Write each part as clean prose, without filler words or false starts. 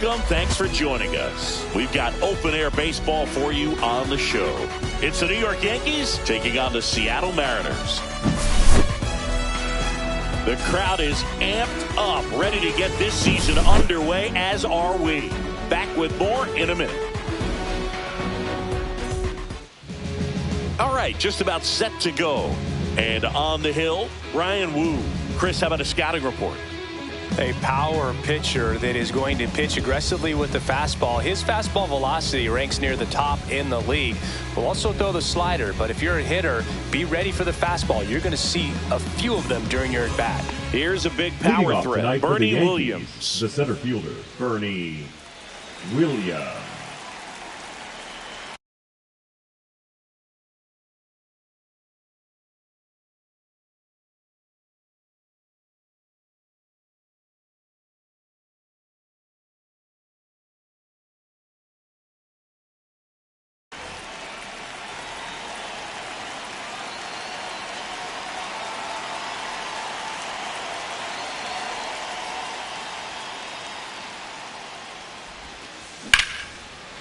Thanks for joining us. We've got open-air baseball for you on the show. It's the New York Yankees taking on the Seattle Mariners. The crowd is amped up, ready to get this season underway, as are we. Back with more in a minute. All right, just about set to go. And on the hill, Ryan Wu. Chris, how about a scouting report? A power pitcher that is going to pitch aggressively with the fastball. His fastball velocity ranks near the top in the league. Will also throw the slider, but if you're a hitter, be ready for the fastball. You're going to see a few of them during your at-bat. Here's a big power threat. Bernie Williams. The center fielder, Bernie Williams.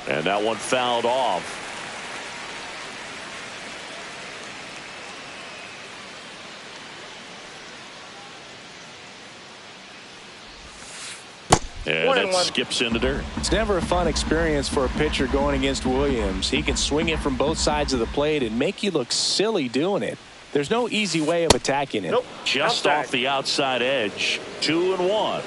And that one fouled off. And it skips into dirt. It's never a fun experience for a pitcher going against Williams. He can swing it from both sides of the plate and make you look silly doing it. There's no easy way of attacking it. Nope. Just off the outside edge. 2-1.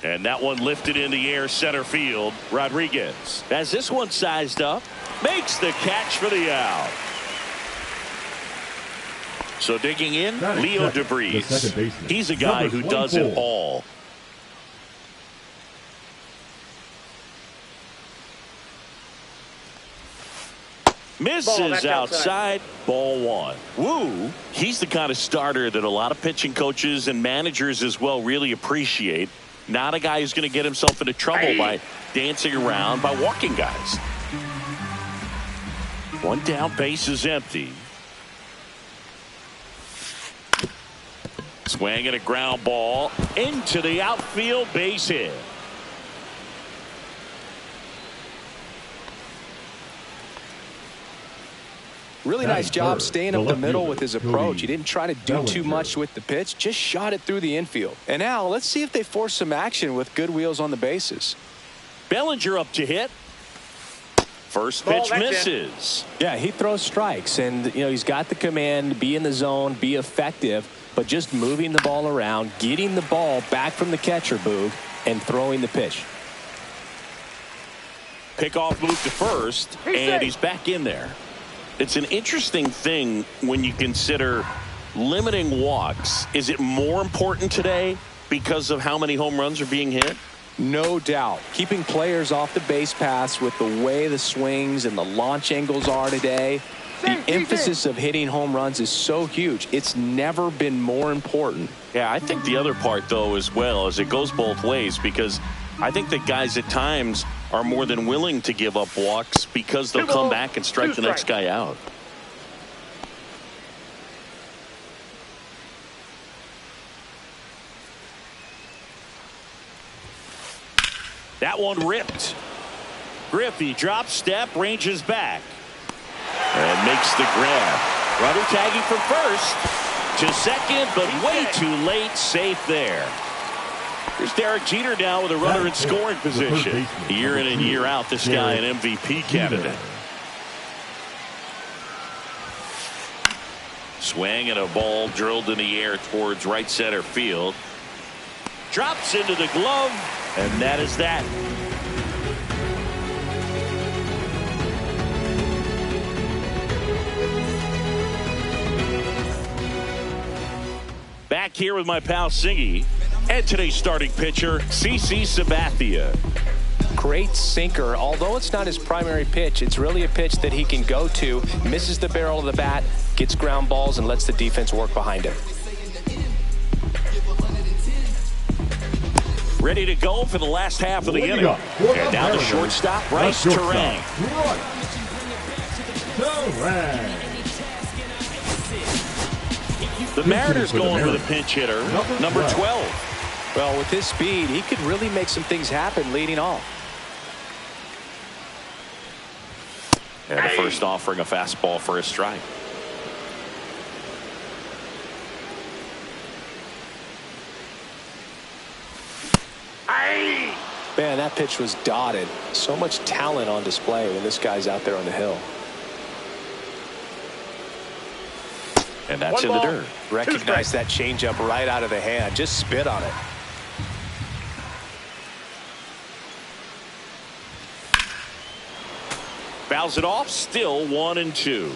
And that one lifted in the air, center field. Rodriguez has this one sized up, makes the catch for the out. So digging in, Leo DeVries. He's a guy who does it all. Misses outside. Ball one. Wu, he's the kind of starter that a lot of pitching coaches and managers as well really appreciate. Not a guy who's going to get himself into trouble by dancing around, by walking guys. One down, base is empty. Swinging a ground ball into the outfield, base hit. Really nice job staying up the middle with his approach. He didn't try to do too much with the pitch, just shot it through the infield. And now let's see if they force some action with good wheels on the bases. Bellinger up to hit. First pitch misses. Yeah, he throws strikes, and you know he's got the command, be in the zone, be effective, but just moving the ball around, getting the ball back from the catcher, Boog, and throwing the pitch. Pickoff move to first, and he's back in there. It's an interesting thing when you consider limiting walks. Is it more important today because of how many home runs are being hit? No doubt. Keeping players off the base paths with the way the swings and the launch angles are today, the emphasis of hitting home runs is so huge. It's never been more important. Yeah, I think the other part, though, as well, is it goes both ways, because I think that guys at times are more than willing to give up walks because they'll come back and strike the next guy out. That one ripped. Griffey drops step, ranges back, and makes the grab. Runner tagging from first to second, but way too late. Safe there. Here's Derek Jeter now with a runner in scoring position. Year in and year out, this guy an MVP candidate. Swing and a ball drilled in the air towards right center field. Drops into the glove, and that is that. Back here with my pal Singy and today's starting pitcher, CC Sabathia. Great sinker. Although it's not his primary pitch, it's really a pitch that he can go to, misses the barrel of the bat, gets ground balls, and lets the defense work behind him. Ready to go for the last half of the inning. And now the shortstop, Bryce Terang. The Mariners going with a pinch hitter, number 12. Well, with his speed, he could really make some things happen leading off. And the first offering, a fastball for a strike. Man, that pitch was dotted. So much talent on display when this guy's out there on the hill. And that's in the dirt. Recognize that changeup right out of the hand. Just spit on it. Fouls it off. Still 1-2.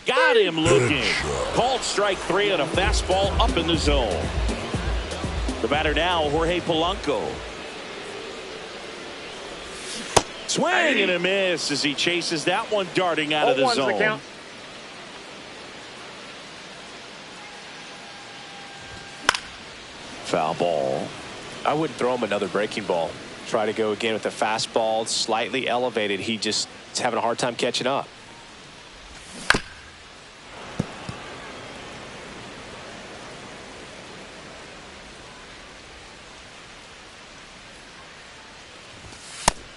Got him looking. Called strike 3 and a fastball up in the zone. The batter now, Jorge Polanco. Swing and a miss as he chases that one darting out of the zone. Foul ball. I wouldn't throw him another breaking ball. Try to go again with the fastball, slightly elevated. He just is having a hard time catching up.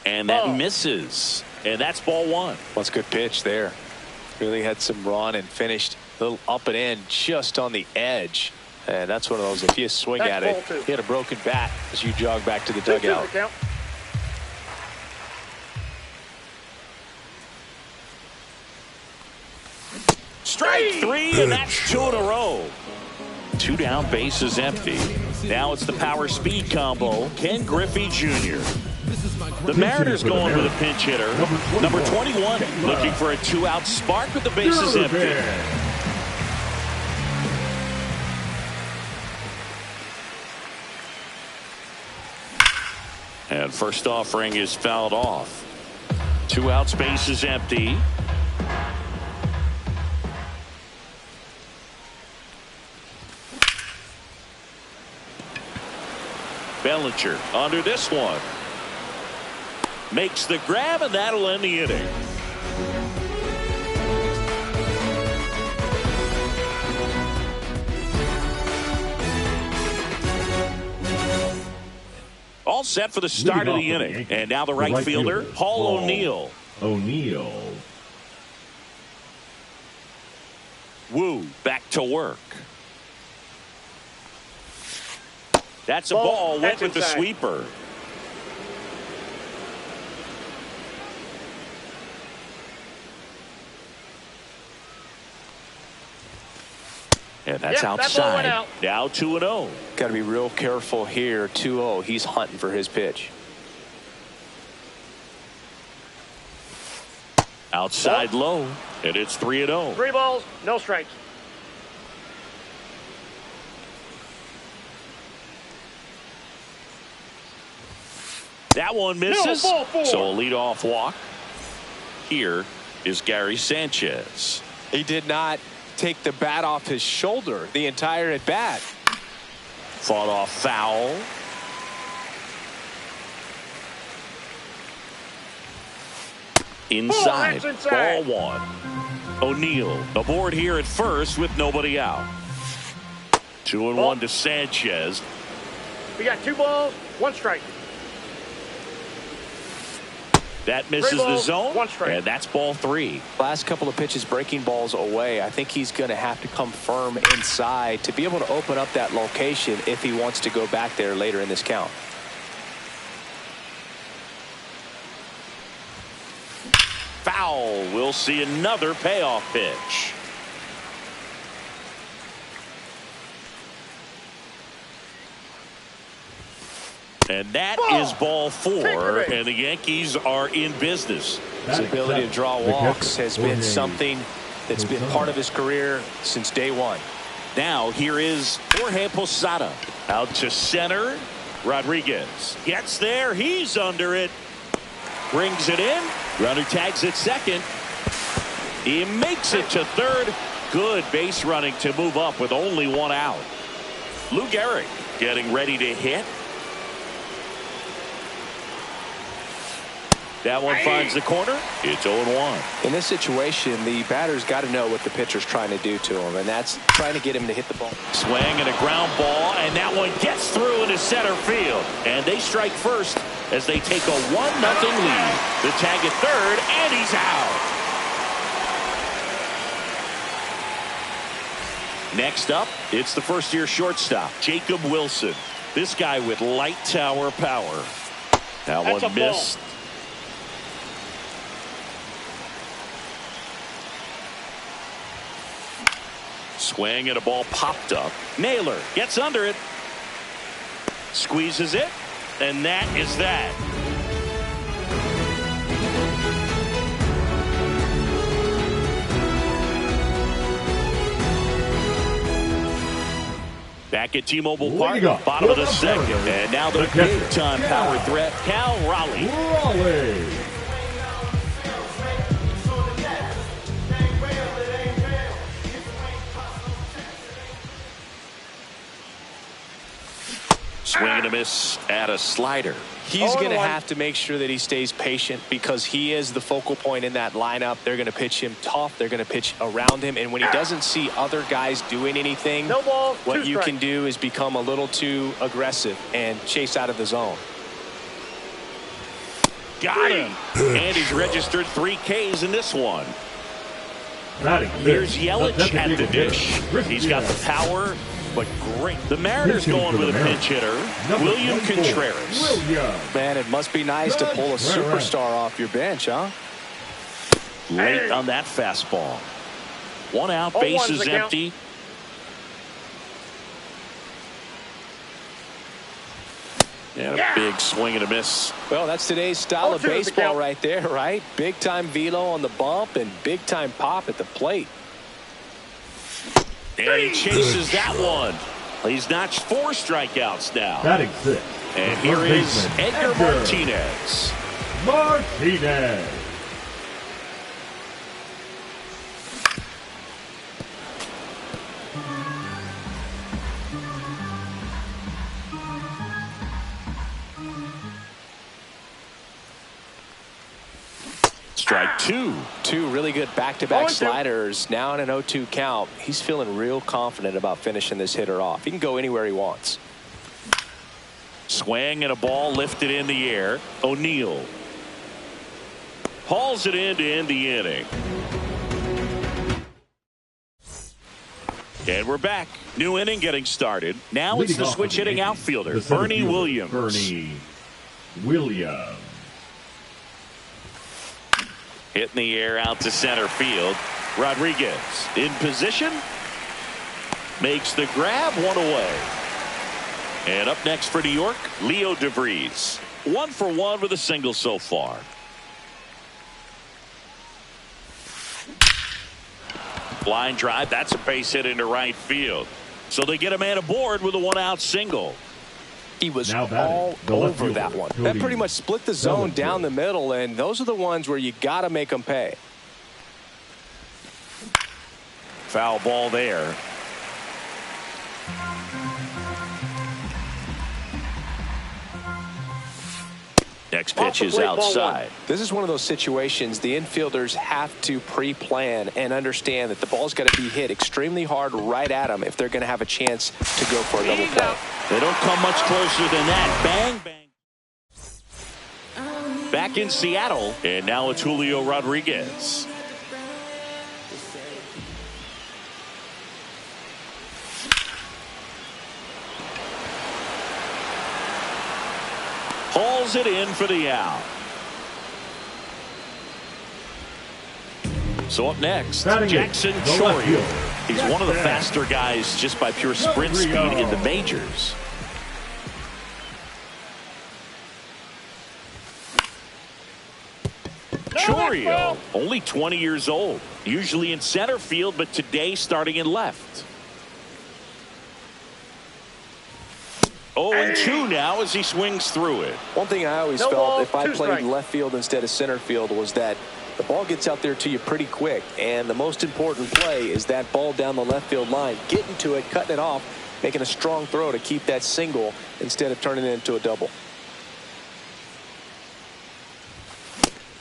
And that misses. And that's ball 1. That's a good pitch there. Really had some run and finished a little up and in just on the edge. And that's one of those, if you swing at it, hit a broken bat as you jog back to the dugout. Strike 3, and that's 2 in a row. 2 down, bases empty. Now it's the power speed combo, Ken Griffey Jr. The Mariners going with a pinch hitter, number 21, looking for a 2-out spark with the bases empty. And first offering is fouled off. 2 outs, bases empty. Bellinger under this one. Makes the grab, and that'll end the inning. All set for the start of the inning. And now the right fielder, Paul O'Neill. Woo back to work. That's a ball. Went with the sweeper. And that's outside. Now 2-0. Got to be real careful here. 2-0. He's hunting for his pitch. Outside low. And it's 3-0. 3 balls, no strikes. That one misses. So a leadoff walk. Here is Gary Sanchez. He did not take the bat off his shoulder the entire at bat. Fought off foul. Inside. Ball 1. O'Neill aboard here at first with nobody out. 2-1 to Sanchez. We got 2 balls, 1 strike. That misses the zone, and that's ball 3. Last couple of pitches breaking balls away. I think he's going to have to come firm inside to be able to open up that location if he wants to go back there later in this count. Foul. We'll see another payoff pitch. And that is ball 4, and the Yankees are in business. His ability to draw walks has been something that's been part of his career since day 1. Now here is Jorge Posada. Out to center. Rodriguez gets there. He's under it. Brings it in. Runner tags at second. He makes it to third. Good base running to move up with only 1 out. Lou Gehrig getting ready to hit. That one finds the corner. It's 0-1. In this situation, the batter's got to know what the pitcher's trying to do to him, and that's trying to get him to hit the ball. Swing and a ground ball, and that one gets through into center field. And they strike first as they take a 1-0 lead. The tag at third, and he's out. Next up, it's the first-year shortstop, Jacob Wilson. This guy with light tower power. That That's one a ball. missed. Swing and a ball popped up. Naylor gets under it. Squeezes it. And that is that. Back at T-Mobile Park, bottom of the second. And now the big-time power threat, Cal Raleigh. Swing and a miss at a slider. He's going to have to make sure that he stays patient because he is the focal point in that lineup. They're going to pitch him tough. They're going to pitch around him. And when he doesn't see other guys doing anything, No ball, what two you can strikes. do is become a little too aggressive and chase out of the zone. Got him. And he's registered 3 Ks in this one. Here's Yelich at the dish. He's got the power, but great. The Mariners going with a pinch hitter, William Contreras. Man, it must be nice to pull a superstar off your bench, huh? Late on that fastball. 1 out, 0-1's bases the count. empty. And a big swing and a miss. Well, that's today's style of 0-2 is the baseball count. right there, right? Big-time velo on the bump and big-time pop at the plate. And he chases that one. He's notched 4 strikeouts now. Batting 6. And here is Edgar Martinez. Martinez. Strike 2. 2 really good back-to-back 0-2. sliders. Now in an 0-2 count. He's feeling real confident about finishing this hitter off. He can go anywhere he wants. Swing and a ball lifted in the air. O'Neill hauls it in to end the inning. And we're back. New inning getting started. Now it's the switch hitting outfielder, Bernie Williams. Bernie Williams. Hit in the air out to center field. Rodriguez in position. Makes the grab, 1 away. And up next for New York, Leo DeVries. 1 for 1 with a single so far. Line drive, that's a base hit into right field. So they get a man aboard with a 1-out single. He was Now batting, all the left over fielder, that one. Cody That pretty much split the zone Bellinger. down the middle, and those are the ones where you got to make them pay. Foul ball there. Next pitch is outside. This is one of those situations the infielders have to pre-plan and understand that the ball's got to be hit extremely hard right at them if they're going to have a chance to go for a double play. They don't come much closer than that. Bang, bang. Back in Seattle, and now it's Julio Rodriguez. Hauls it in for the out. So up next, Jackson Chourio. He's one of the faster guys just by pure sprint speed in the majors. Chourio, only 20 years old, usually in center field, but today starting in left. 0-2 now as he swings through it. One thing I always felt if I played left field instead of center field was that the ball gets out there to you pretty quick, and the most important play is that ball down the left field line, getting to it, cutting it off, making a strong throw to keep that single instead of turning it into a double.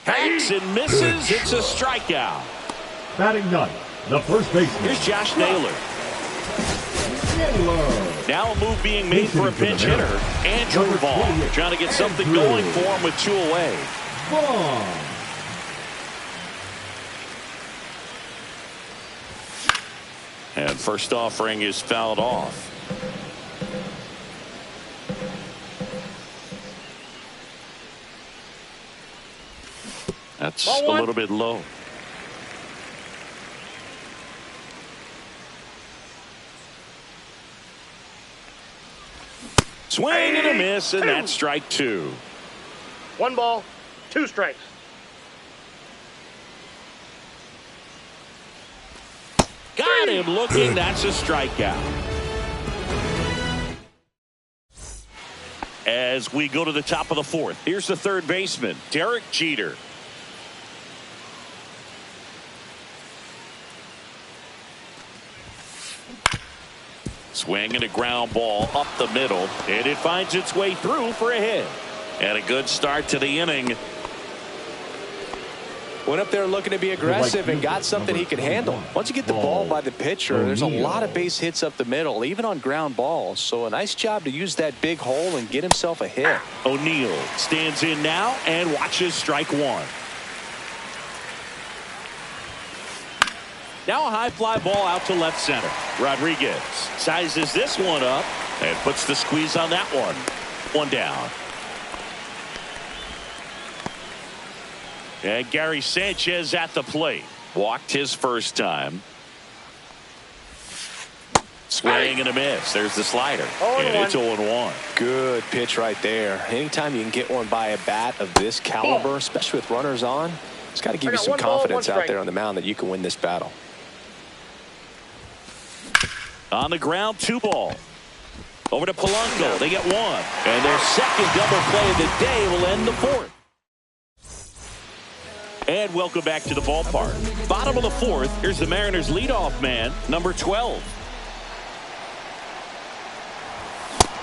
Hacks and misses. It's a strikeout. Batting ninth, the first baseman. Here's Josh Naylor. Now a move being made for a pinch hitter. Andrew Vaughn trying to get something going for him with 2 away. Vaughn. And first offering is fouled off. That's a little bit low. Swing and a miss, and that's strike 2. 1 ball, 2 strikes. Got him looking. That's a strikeout. As we go to the top of the 4th, here's the third baseman, Derek Jeter. Swing and a ground ball up the middle, and it finds its way through for a hit. And a good start to the inning. Went up there looking to be aggressive and got something he could handle. Once you get the ball by the pitcher, there's a lot of base hits up the middle, even on ground balls. So a nice job to use that big hole and get himself a hit. O'Neill stands in now and watches strike 1. Now a high fly ball out to left center. Rodriguez sizes this one up and puts the squeeze on that one. 1 down. And Gary Sanchez at the plate. Walked his first time. Swing and a miss. There's the slider. And it's 0-1. Good pitch right there. Anytime you can get one by a bat of this caliber, especially with runners on, it's got to give you some confidence out there on the mound that you can win this battle. On the ground, 2 ball. Over to Polanco. They get 1. And their second double play of the day will end the 4th. And welcome back to the ballpark. Bottom of the 4th, here's the Mariners leadoff man, number 12.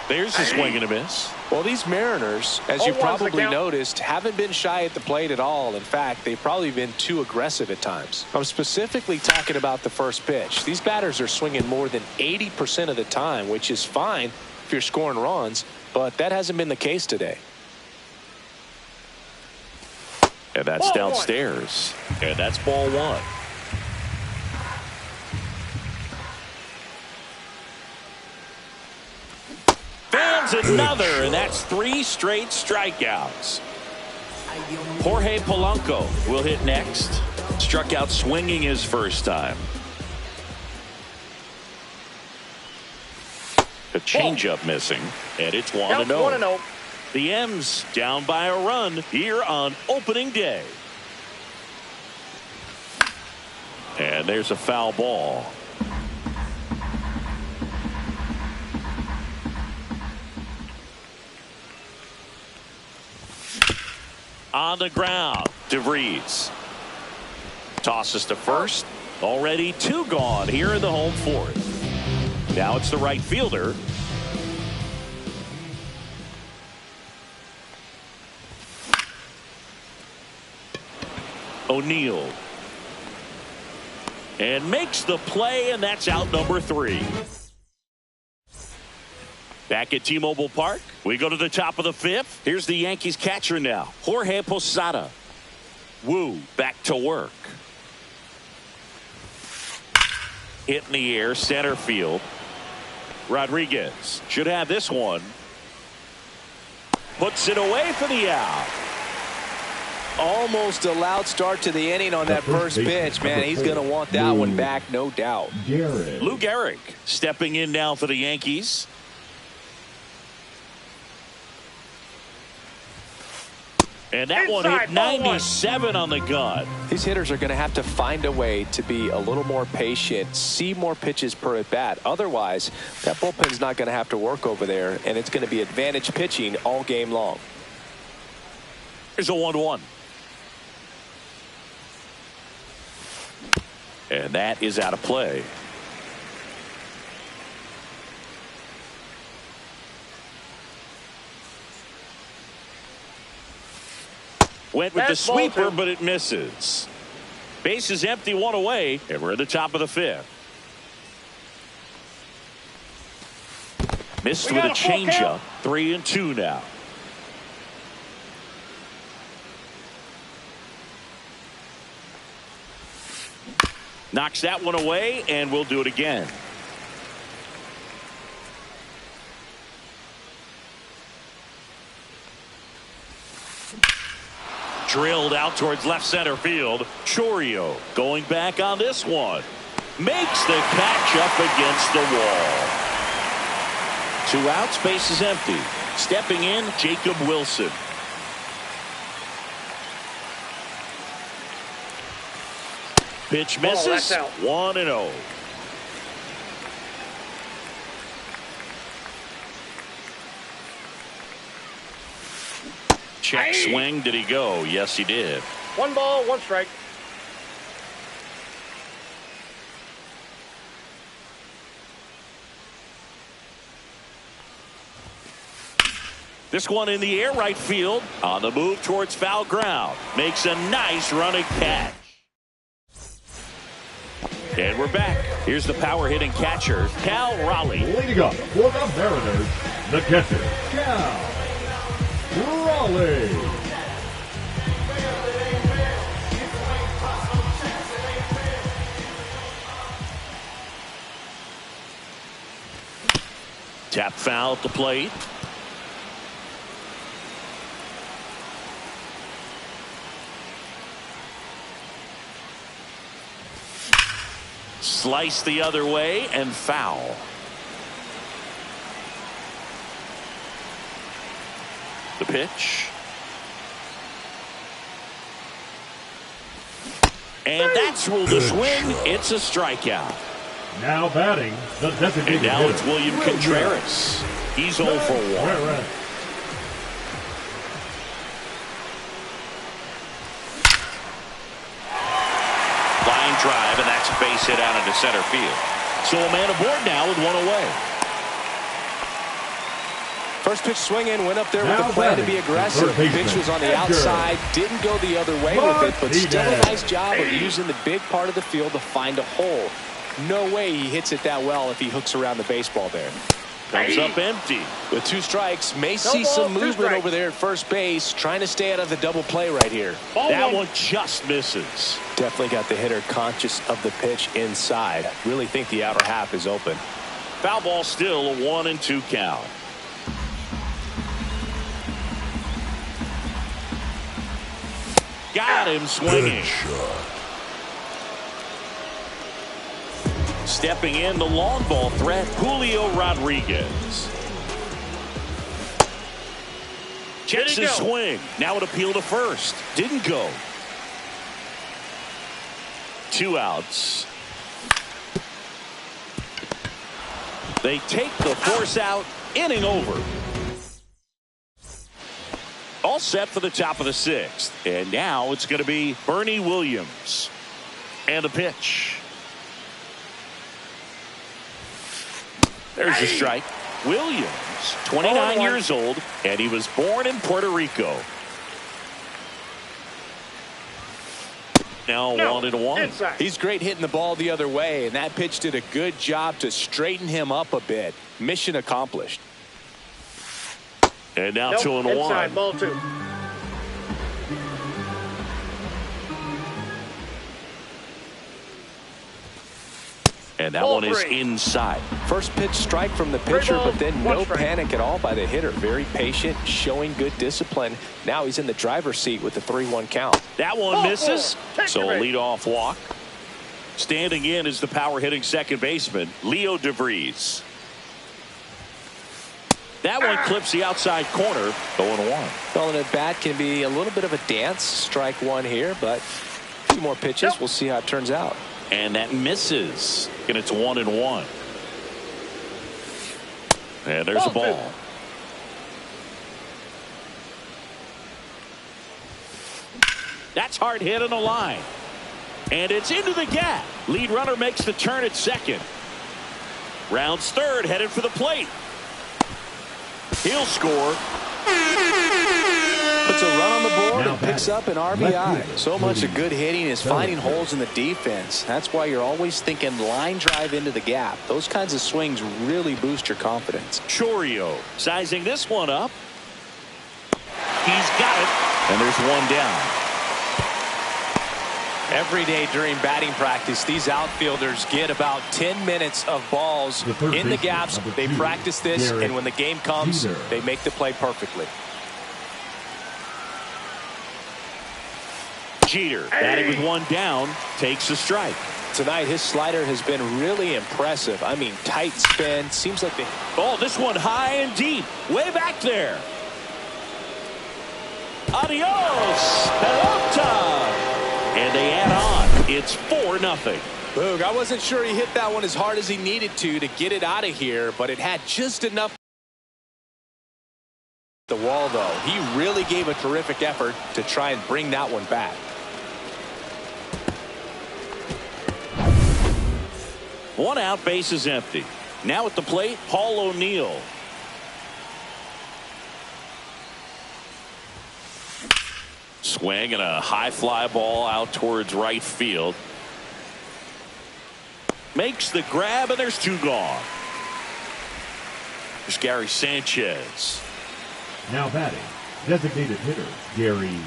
There's a swing and a miss. Well, these Mariners, as you probably noticed, haven't been shy at the plate at all. In fact, they've probably been too aggressive at times. I'm specifically talking about the first pitch. These batters are swinging more than 80% of the time, which is fine if you're scoring runs, but that hasn't been the case today. And that's downstairs. And that's ball 1. Fans another, and that's 3 straight strikeouts. Jorge Polanco will hit next. Struck out swinging his first time. A changeup missing, and it's 1-0. The M's down by a run here on opening day. And there's a foul ball. On the ground, DeVries tosses to first. Already 2 gone here in the home 4th. Now it's the right fielder. O'Neill. And makes the play, and that's out number 3. Back at T-Mobile Park, we go to the top of the 5th. Here's the Yankees catcher now, Jorge Posada. Wu back to work. Hit in the air, center field. Rodriguez should have this one. Puts it away for the out. Almost a loud start to the inning on that first pitch. Man, he's going to want that one back, no doubt. Lou Gehrig stepping in now for the Yankees. And that one hit 97 on the gun. These hitters are going to have to find a way to be a little more patient, see more pitches per at bat. Otherwise, that bullpen's not going to have to work over there, and it's going to be advantage pitching all game long. Here's a 1-1. And that is out of play. Went with the Fastball sweeper, 2. but it misses. Base is empty, 1 away, and we're at the top of the 5th. Missed We with a got a full changeup. count. 3-2 now. Knocks that one away, and we'll do it again. Drilled out towards left center field. Chourio going back on this one. Makes the catch up against the wall. 2 outs, base is empty. Stepping in, Jacob Wilson. Pitch misses. that's out. 1-0. Check swing. Did he go? Yes, he did. 1 ball, 1 strike. This one in the air, right field. On the move towards foul ground. Makes a nice running catch. And we're back. Here's the power hitting catcher, Cal Raleigh. Leading up for the Mariners, the catcher, Cal Raleigh. Tap foul at the plate. Slice the other way and foul. The pitch. And that's ruled a swing. It's a strikeout. Now batting, the designated And now hitter, it's William Contreras. He's 0 for 1. Contreras. Line drive, and that's a base hit out into center field. So a man aboard now with 1 away. First pitch swing in, went up there Now with the plan to batting, be aggressive. third baseman, Pitch was on the Edgar. outside, didn't go the other way with it, but still a Martinez. nice job of using the big part of the field to find a hole. No way he hits it that well if he hooks around the baseball there. Comes up empty. With 2 strikes, may No see ball, some 2 movement strikes. over there at first base, trying to stay out of the double play right here. Ball That 1. one just misses. Definitely got the hitter conscious of the pitch inside. Really think the outer half is open. Foul ball, still a 1-2 count. Got him swinging. Stepping in, the long ball threat, Julio Rodriguez. Checks Did he his go? swing. Now an appeal to first. Didn't go. 2 outs. They take the force out. Inning over. All set for the top of the 6th. And now it's going to be Bernie Williams. And the pitch. There's the strike. Williams, 29 years old, and he was born in Puerto Rico. Now 1-1. Inside. He's great hitting the ball the other way, and that pitch did a good job to straighten him up a bit. Mission accomplished. And now Nope, 2-1. inside, ball 2. And that Ball one is 3. inside. First pitch strike from the pitcher, ball, but then 1 no strike. panic at all by the hitter. Very patient, showing good discipline. Now he's in the driver's seat with the 3-1 count. That one Ball misses. 4. Take So the a bait. leadoff walk. Standing in is the power hitting second baseman, Leo DeVries. That one clips the outside corner, 0-1. Well, an at bat can be a little bit of a dance. Strike 1 here, but 2 more pitches. Yep. We'll see how it turns out. And that misses. And it's 1-1. And there's a Ball ball. 2. That's hard hit on the line. And it's into the gap. Lead runner makes the turn at second. Rounds third, headed for the plate. He'll score. Puts a a run on the board Now and picks up an Left RBI. field. So much of good hitting is finding Center. holes in the defense. That's why you're always thinking line drive into the gap. Those kinds of swings really boost your confidence. Chorio sizing this one up. He's got it, and there's one down. Every day during batting practice, these outfielders get about 10 minutes of balls in the gaps. They practice this, and when the game comes, they make the play perfectly. Jeter batting with one down takes a strike. Tonight, his slider has been really impressive. I mean, tight spin. Seems like they... Oh, this one high and deep, way back there. Adios, pelota. And they add on. It's 4-0. Boog, I wasn't sure he hit that one as hard as he needed to get it out of here, but it had just enough. The wall, though, he really gave a terrific effort to try and bring that one back. One out, base is empty. Now at the plate, Paul O'Neill. Swing and a high fly ball out towards right field. Makes the grab, and there's two gone. There's Gary Sanchez. Now batting, designated hitter, Gary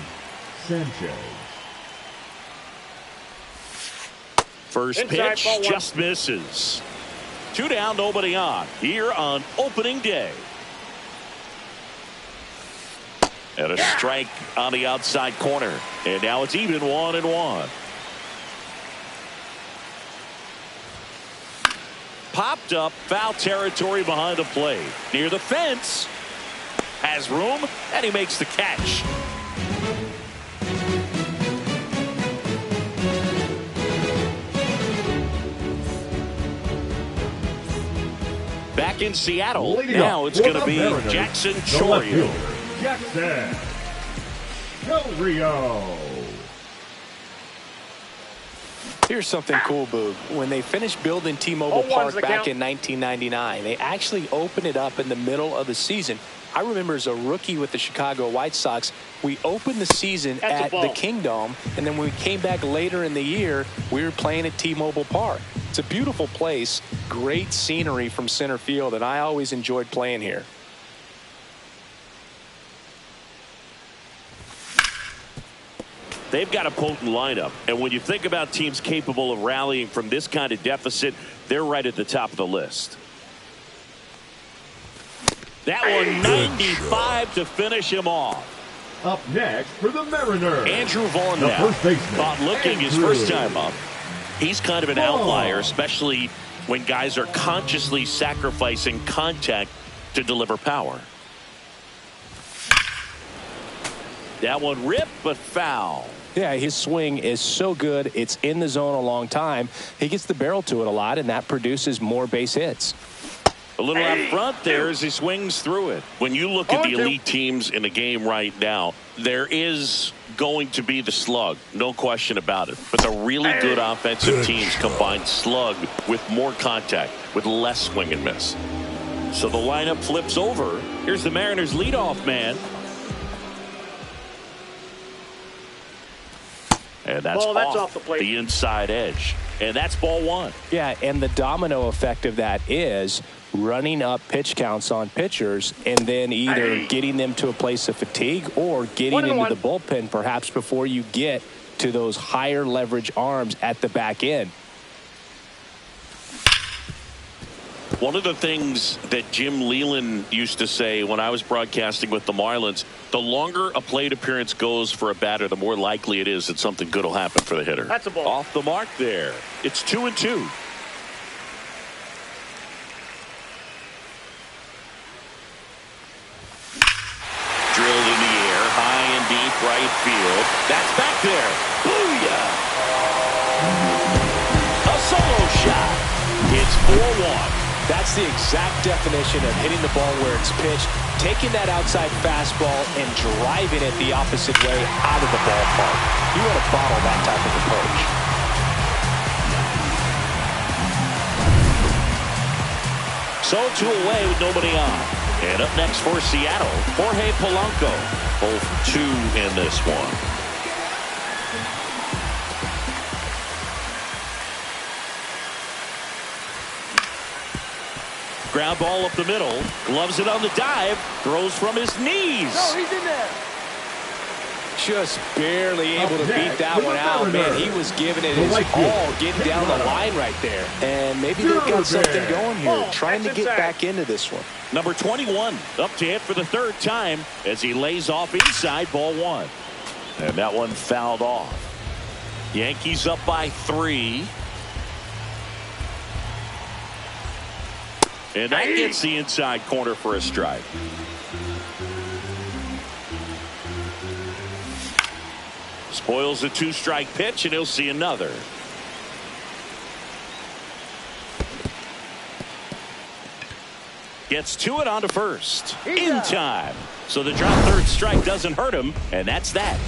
Sanchez. First Inside, pitch ball one. just misses. Two down, nobody on. Here on opening day. And a strike on the outside corner. And now it's even 1-1. Popped up, foul territory behind the plate. Near the fence. Has room, and he makes the catch. Back in Seattle. Leading Now up it's for going to the be Mariners, Jackson the left Chorio. fielder, Jackson Chorio. Here's something cool, Boog. When they finished building T-Mobile 0-1's Park the back count. in 1999, they actually opened it up in the middle of the season. I remember as a rookie with the Chicago White Sox, we opened the season That's a at ball. the Kingdome, and then when we came back later in the year, we were playing at T-Mobile Park. It's a beautiful place, great scenery from center field, and I always enjoyed playing here. They've got a potent lineup, and when you think about teams capable of rallying from this kind of deficit, they're right at the top of the list. That one 95 to finish him off. Up next for the Mariners, Andrew Vaughn the now first baseman, thought looking his Andrew first time up. He's kind of an Vaughn. outlier, especially when guys are consciously sacrificing contact to deliver power. That one ripped, but foul. Yeah, his swing is so good. It's in the zone a long time. He gets the barrel to it a lot, and that produces more base hits. A little out front there as he swings through it. When you look at the elite teams in the game right now, there is going to be the slug, no question about it. But the really good offensive teams combine slug with more contact, with less swing and miss. So the lineup flips over. Here's the Mariners leadoff man. And that's off the plate. the inside edge. And that's ball one. Yeah, and the domino effect of that is running up pitch counts on pitchers and then either getting them to a place of fatigue or getting into the bullpen perhaps before you get to those higher leverage arms at the back end. One of the things that Jim Leland used to say when I was broadcasting with the Marlins, the longer a plate appearance goes for a batter, the more likely it is that something good will happen for the hitter. That's a ball. Off the mark there. It's 2-2. Drilled in the air, high and deep right field. That's back there. Booyah! A solo shot. It's 4-1. That's the exact definition of hitting the ball where it's pitched, taking that outside fastball and driving it the opposite way out of the ballpark. You want to bottle that type of approach. So 2 away with nobody on. And up next for Seattle, Jorge Polanco. Both 2 in this one. Ground ball up the middle. Gloves it on the dive. Throws from his knees. No, he's in there. Just barely able to beat that one out, man. He was giving it his all, getting down the line right there. And maybe they've got something going here, trying to get back into this one. Number 21 up to hit for the 3rd time as he lays off inside, ball 1. And that one fouled off. Yankees up by 3. And that gets the inside corner for a strike. Spoils a 2-strike pitch, and he'll see another. Gets to it onto first. In time. So the drop 3rd strike doesn't hurt him, and that's that.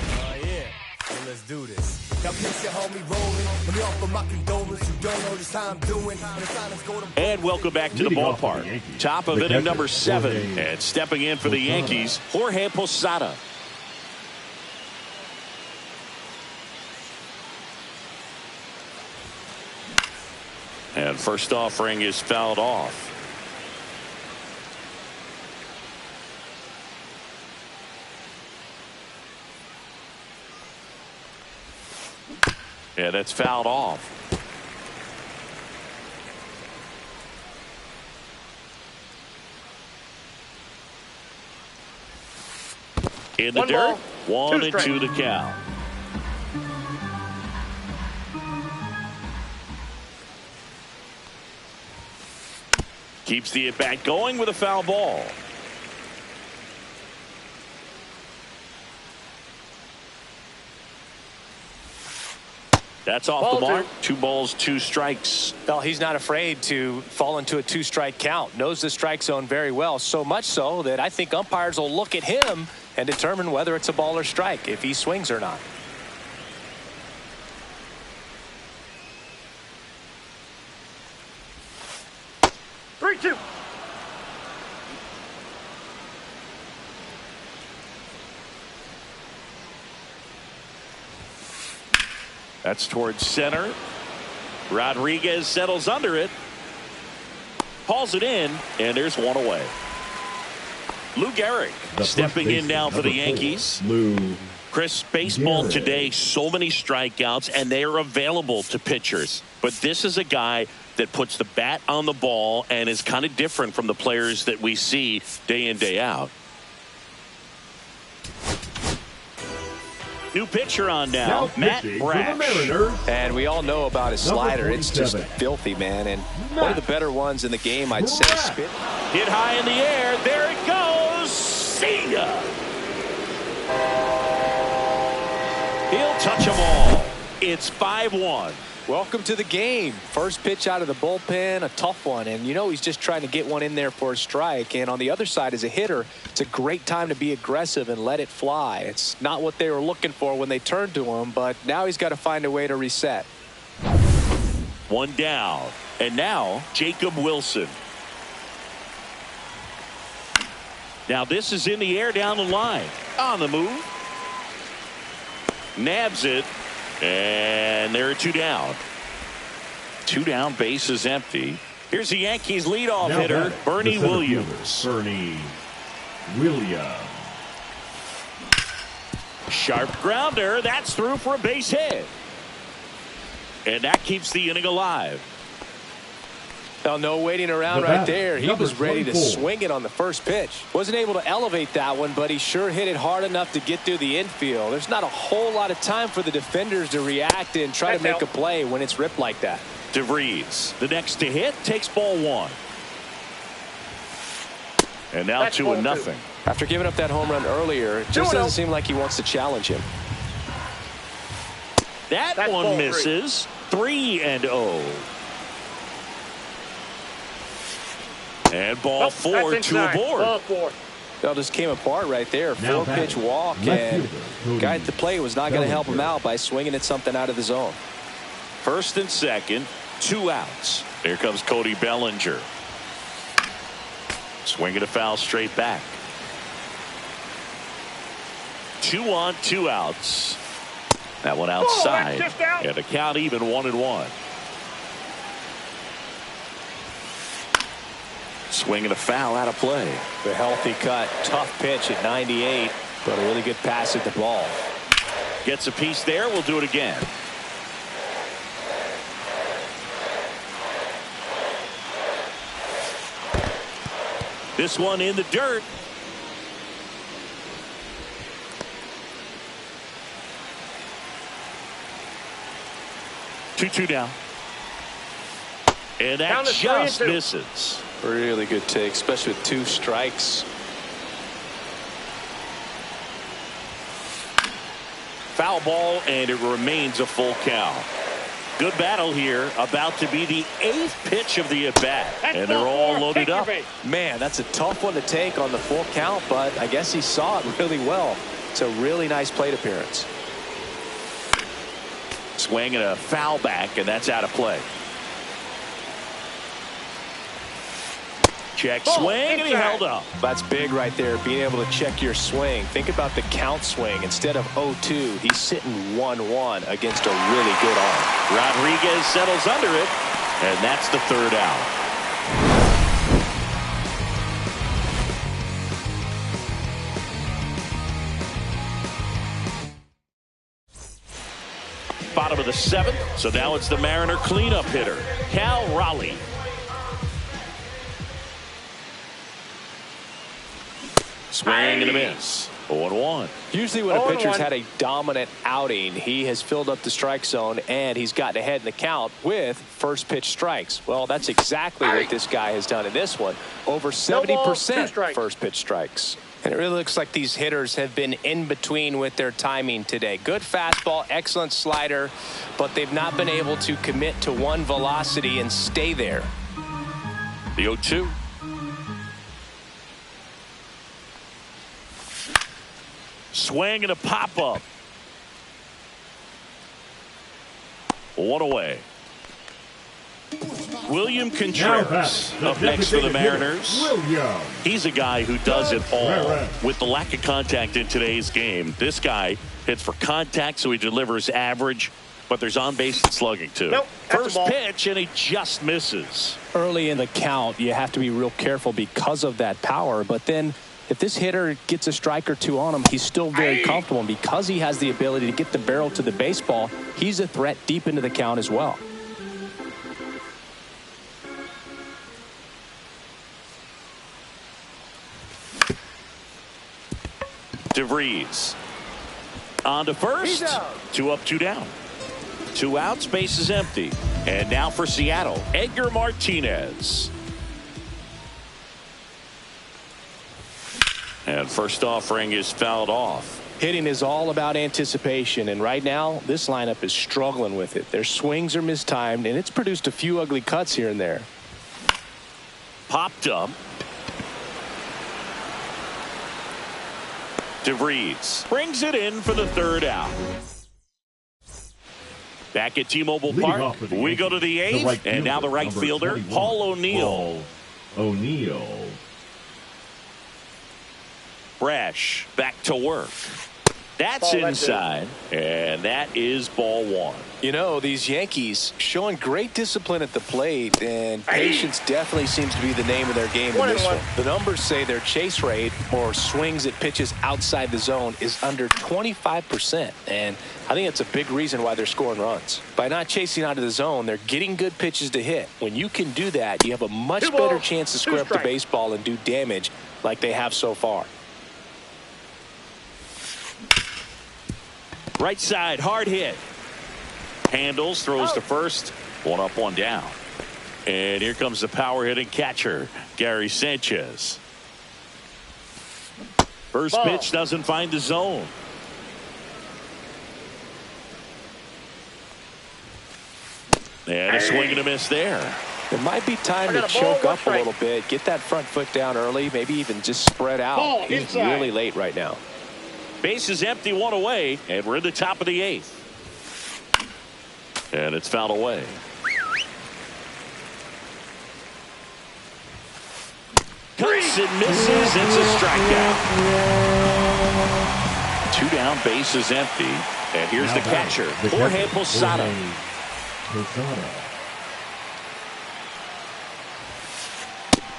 Yeah. Well, let's do this. Got your homie rolling. Let me offer my condolence. You don't know just how I'm doing. And welcome back to the ballpark. Top of inning number 7. And stepping in for the Yankees, Jorge Posada. And first offering is fouled off. Yeah, that's fouled off. In the dirt, 1-2 the count. Keeps the at-bat going with a foul ball. That's off the mark. 2 balls, 2 strikes. Well, he's not afraid to fall into a 2-strike count. Knows the strike zone very well. So much so that I think umpires will look at him and determine whether it's a ball or strike, if he swings or not. Three-two. That's towards center. Rodriguez settles under it. Hauls it in, and there's one away. Lou Gehrig stepping in now for the Yankees. Lou. Chris, baseball today, so many strikeouts, and they are available to pitchers. But this is a guy that puts the bat on the ball and is kind of different from the players that we see day in, day out. New pitcher on now, Matt Brash. And we all know about his slider. It's just filthy, man. And one of the better ones in the game, I'd say. Hit high in the air. There it goes. See ya. He'll touch them all. It's 5-1. Welcome to the game. First pitch out of the bullpen, a tough one. And, you know, he's just trying to get one in there for a strike. And on the other side, as a hitter, it's a great time to be aggressive and let it fly. It's not what they were looking for when they turned to him, but now he's got to find a way to reset. 1 down. And now, Jacob Wilson. Now this is in the air down the line. On the move. Nabs it. And there are 2 down. 2 down, base is empty. Here's the Yankees leadoff hitter, Bernie Williams. Bernie Williams. Sharp grounder. That's through for a base hit. And that keeps the inning alive. Well, no waiting around right there. He was ready to swing it on the first pitch. Wasn't able to elevate that one, but he sure hit it hard enough to get through the infield. There's not a whole lot of time for the defenders to react and try to make a play when it's ripped like that. DeVries, the next to hit, takes ball 1. And now 2-0. After giving up that home run earlier, it just doesn't seem like he wants to challenge him. That one misses. 3-0. And ball 4, 2 aboard. Ball 4. Well, just came apart right there. 4-pitch walk, and guy at the plate was not going to help him out by swinging at something out of the zone. First and second, 2 outs. Here comes Cody Bellinger. Swinging a foul straight back. 2 on, 2 outs. That one outside. And the count even 1-1. Swinging a foul out of play. The healthy cut. Tough pitch at 98, but a really good pass at the ball. Gets a piece there. We'll do it again. This one in the dirt. Two down. And that just misses. Really good take, especially with 2 strikes. Foul ball, and it remains a full count. Good battle here. About to be the 8th pitch of the at-bat. And they're all loaded up. Man, that's a tough one to take on the full count, but I guess he saw it really well. It's a really nice plate appearance. Swing and a foul back, and that's out of play. Check swing, and he held up. That's big right there, being able to check your swing. Think about the count swing. Instead of 0-2, he's sitting 1-1 against a really good arm. Rodriguez settles under it, and that's the 3rd out. Bottom of the 7th, so now it's the Mariner cleanup hitter, Cal Raleigh. Swing and a miss. 0-1. Usually when a pitcher's had a dominant outing, he has filled up the strike zone and he's gotten ahead in the count with first pitch strikes. Well, that's exactly what this guy has done in this one. Over 70% first pitch strikes. And it really looks like these hitters have been in between with their timing today. Good fastball, excellent slider, but they've not been able to commit to one velocity and stay there. The 0-2. Swing and a pop-up. 1 away. William Contreras up next for the Mariners. He's a guy who does it all. With the lack of contact in today's game, this guy hits for contact, so he delivers average, but there's on-base and slugging too. First pitch, and he just misses. Early in the count, you have to be real careful because of that power, but then if this hitter gets a strike or 2 on him, he's still very comfortable. And because he has the ability to get the barrel to the baseball, he's a threat deep into the count as well. DeVries on to first. 2 up, 2 down. 2 outs, base is empty. And now for Seattle, Edgar Martinez. And first offering is fouled off. Hitting is all about anticipation, and right now this lineup is struggling with it. Their swings are mistimed, and it's produced a few ugly cuts here and there. Popped up. DeVries brings it in for the 3rd out. Back at T-Mobile Park, we go to the 8th, and now the right fielder, Paul O'Neill. Brash back to work. That's inside, and that is ball 1. You know, these Yankees showing great discipline at the plate, and patience definitely seems to be the name of their game in this one. The numbers say their chase rate, or swings at pitches outside the zone, is under 25%, and I think it's a big reason why they're scoring runs. By not chasing out of the zone, they're getting good pitches to hit. When you can do that, you have a much better chance to square up the baseball and do damage like they have so far. Right side, hard hit. Handles, throws to first. 1 up, 1 down. And here comes the power hitting catcher, Gary Sanchez. First pitch doesn't find the zone. And a swing and a miss there. It might be time to choke up a little bit, get that front foot down early, maybe even just spread out. He's really late right now. Base is empty, 1 away, and we're in the top of the 8th. And it's fouled away. swings and misses. It's a strikeout. 2 down, base is empty. And here's Now the batting, catcher, the Jorge catcher, Posada. Jorge Posada.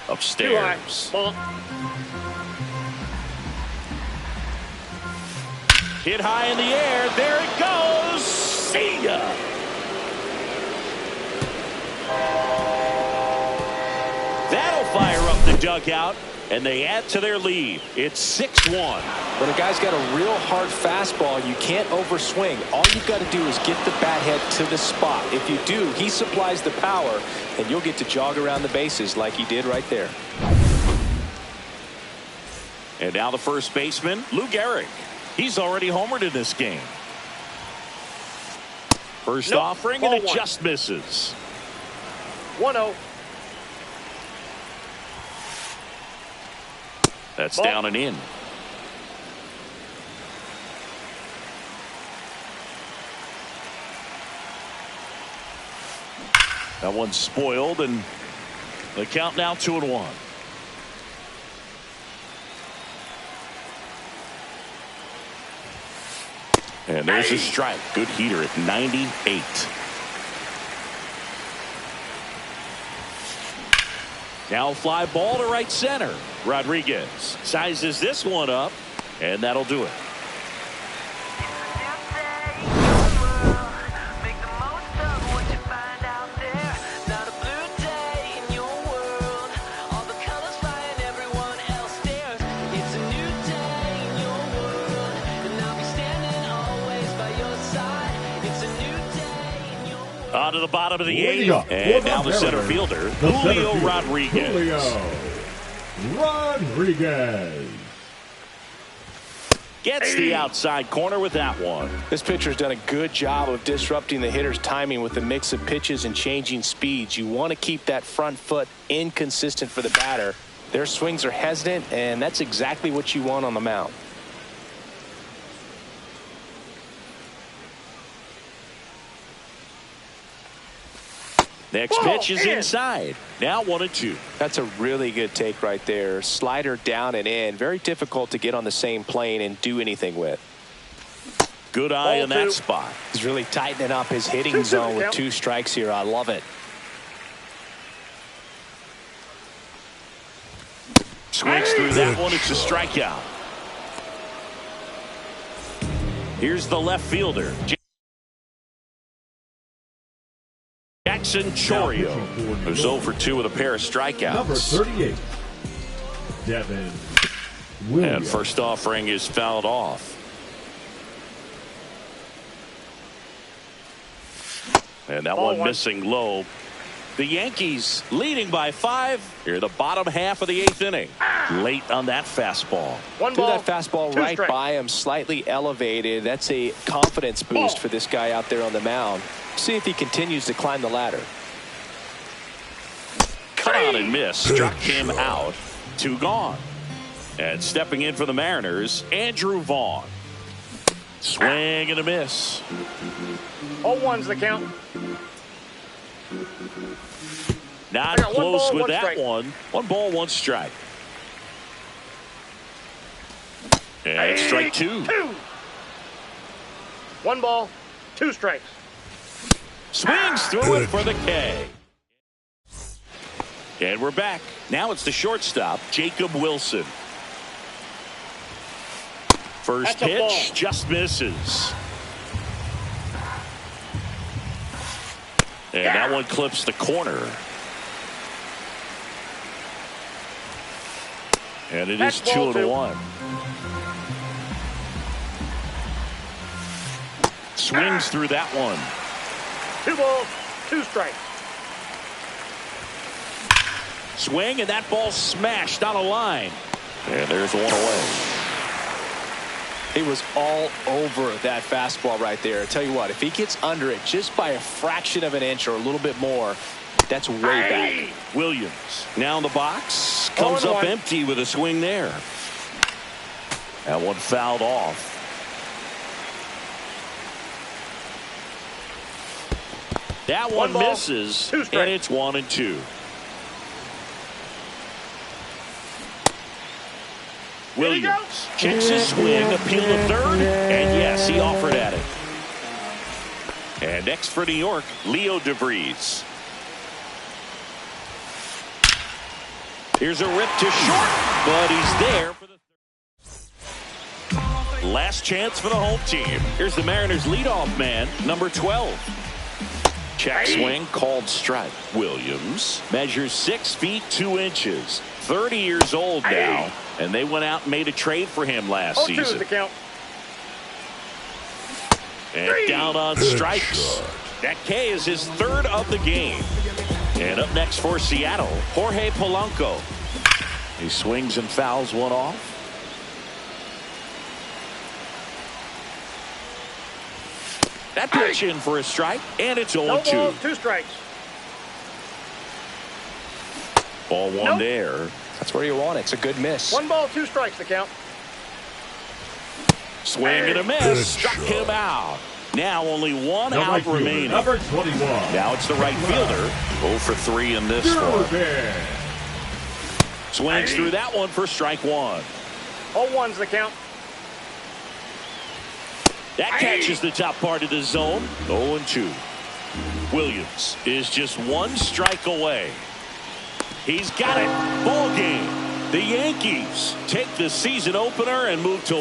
Upstairs. Ball. Hit high in the air. There it goes. See ya. That'll fire up the dugout, and they add to their lead. It's 6-1. When a guy's got a real hard fastball, you can't overswing. All you've got to do is get the bat head to the spot. If you do, he supplies the power, and you'll get to jog around the bases like he did right there. And now the first baseman, Lou Gehrig. He's already homered in this game. First offering, and it just misses. 1-0. That's down and in. That one's spoiled, and the count now 2-1. And there's a strike. Good heater at 98. Now fly ball to right center. Rodriguez sizes this one up, and that'll do it. On to the bottom of the 8th, and now the center fielder, Julio Rodriguez. Julio Rodriguez Gets the outside corner with that one. This pitcher's done a good job of disrupting the hitter's timing with the mix of pitches and changing speeds. You want to keep that front foot inconsistent for the batter. Their swings are hesitant, and that's exactly what you want on the mound. Next pitch is inside. Now 1-2. That's a really good take right there. Slider down and in. Very difficult to get on the same plane and do anything with. Good eye in that spot. He's really tightening up his hitting zone with 2 strikes here. I love it. Swings through that one. It's a strikeout. Here's the left fielder, Jackson Chourio, who's 0 for 2 with a pair of strikeouts. Number 38, Devin Williams. And first offering is fouled off. And that one missing low. The Yankees leading by 5 here, the bottom half of the 8th inning. Late on that fastball. Threw that fastball right by him, slightly elevated. That's a confidence boost for this guy out there on the mound. See if he continues to climb the ladder. Cut on and miss. Struck him out. 2 gone. And stepping in for the Mariners, Andrew Vaughn. Swing and a miss. 0-1's the count. Not close with that one. 1 ball, 1 strike. And strike 2. 1 ball, 2 strikes. Swings through it for the K. And we're back. Now it's the shortstop, Jacob Wilson. First pitch just misses. And that one clips the corner. And it is 2-1. Swings through that one. 2 balls, 2 strikes. Swing, and that ball smashed on a line. And there's 1 away. He was all over that fastball right there. I tell you what, if he gets under it just by a fraction of an inch or a little bit more, that's way back. Williams now in the box. Comes up empty with a swing there. That one fouled off. That one misses, and it's 1-2. Williams checks his swing, appeal to third, and yes, he offered at it. And next for New York, Leo DeVries. Here's a rip to short, but he's there for the last chance for the home team. Here's the Mariners' leadoff man, number 12. Check swing, called strike. Williams measures 6 feet 2 inches. 30 years old now, and they went out and made a trade for him last season. The count. And down on strikes. That K is his 3rd of the game. And up next for Seattle, Jorge Polanco. He swings and fouls one off. That pitch in for a strike, and it's 0-2. No balls, 2 strikes. Ball 1 there. That's where you want it. It's a good miss. 1 ball, 2 strikes, the count. Swing and a miss. Struck him out. Now only 1 out remaining. Number 21. Now it's the right fielder. 0 for 3 in this one. Swings through that one for strike 1. 0-1's the count. That catches the top part of the zone. 0-2. Williams is just 1 strike away. He's got it. Ball game. The Yankees take the season opener and move to